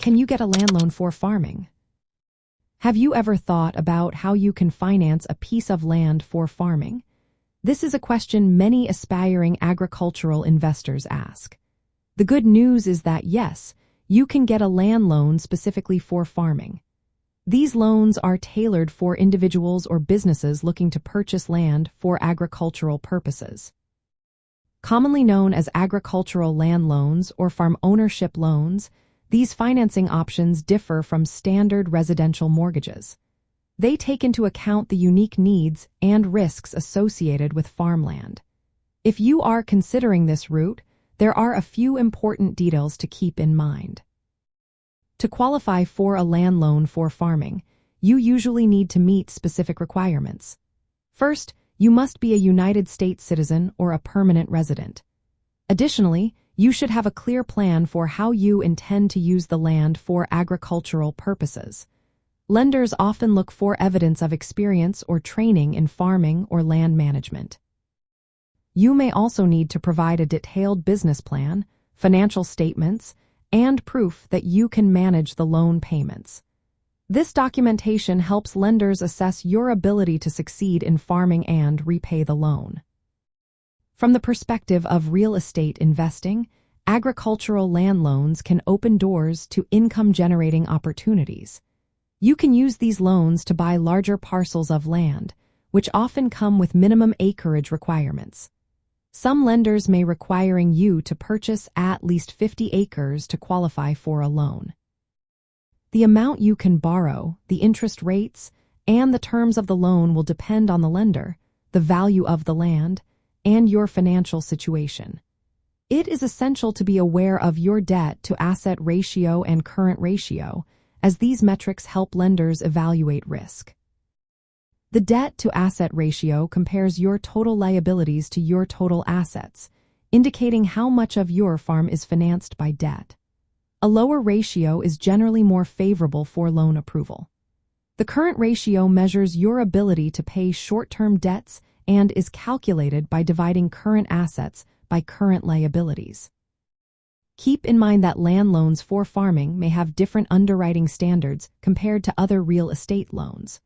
Can you get a land loan for farming? Have you ever thought about how you can finance a piece of land for farming? This is a question many aspiring agricultural investors ask. The good news is that yes, you can get a land loan specifically for farming. These loans are tailored for individuals or businesses looking to purchase land for agricultural purposes. Commonly known as agricultural land loans or farm ownership loans, these financing options differ from standard residential mortgages. They take into account the unique needs and risks associated with farmland. If you are considering this route, there are a few important details to keep in mind. To qualify for a land loan for farming, you usually need to meet specific requirements. First, you must be a United States citizen or a permanent resident. Additionally, you should have a clear plan for how you intend to use the land for agricultural purposes. Lenders often look for evidence of experience or training in farming or land management. You may also need to provide a detailed business plan, financial statements, and proof that you can manage the loan payments. This documentation helps lenders assess your ability to succeed in farming and repay the loan. From the perspective of real estate investing, agricultural land loans can open doors to income-generating opportunities. You can use these loans to buy larger parcels of land, which often come with minimum acreage requirements. Some lenders may requiring you to purchase at least 50 acres to qualify for a loan. The amount you can borrow, the interest rates, and the terms of the loan will depend on the lender, the value of the land, and your financial situation. It is essential to be aware of your debt-to-asset ratio and current ratio, as these metrics help lenders evaluate risk. The debt-to-asset ratio compares your total liabilities to your total assets, indicating how much of your farm is financed by debt. A lower ratio is generally more favorable for loan approval. The current ratio measures your ability to pay short-term debts and is calculated by dividing current assets by current liabilities. Keep in mind that land loans for farming may have different underwriting standards compared to other real estate loans.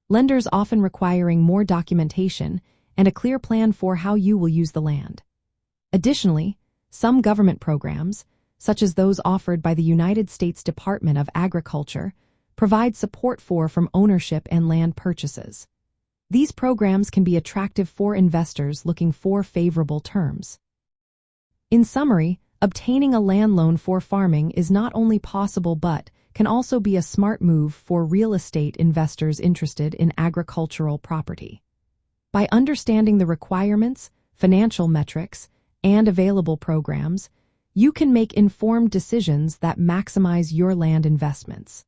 Lenders often requiring more documentation and a clear plan for how you will use the land. Additionally, some government programs, such as those offered by the United States Department of Agriculture, provide support for farm ownership and land purchases. These programs can be attractive for investors looking for favorable terms. In summary, obtaining a land loan for farming is not only possible but can also be a smart move for real estate investors interested in agricultural property. By understanding the requirements, financial metrics, and available programs, you can make informed decisions that maximize your land investments.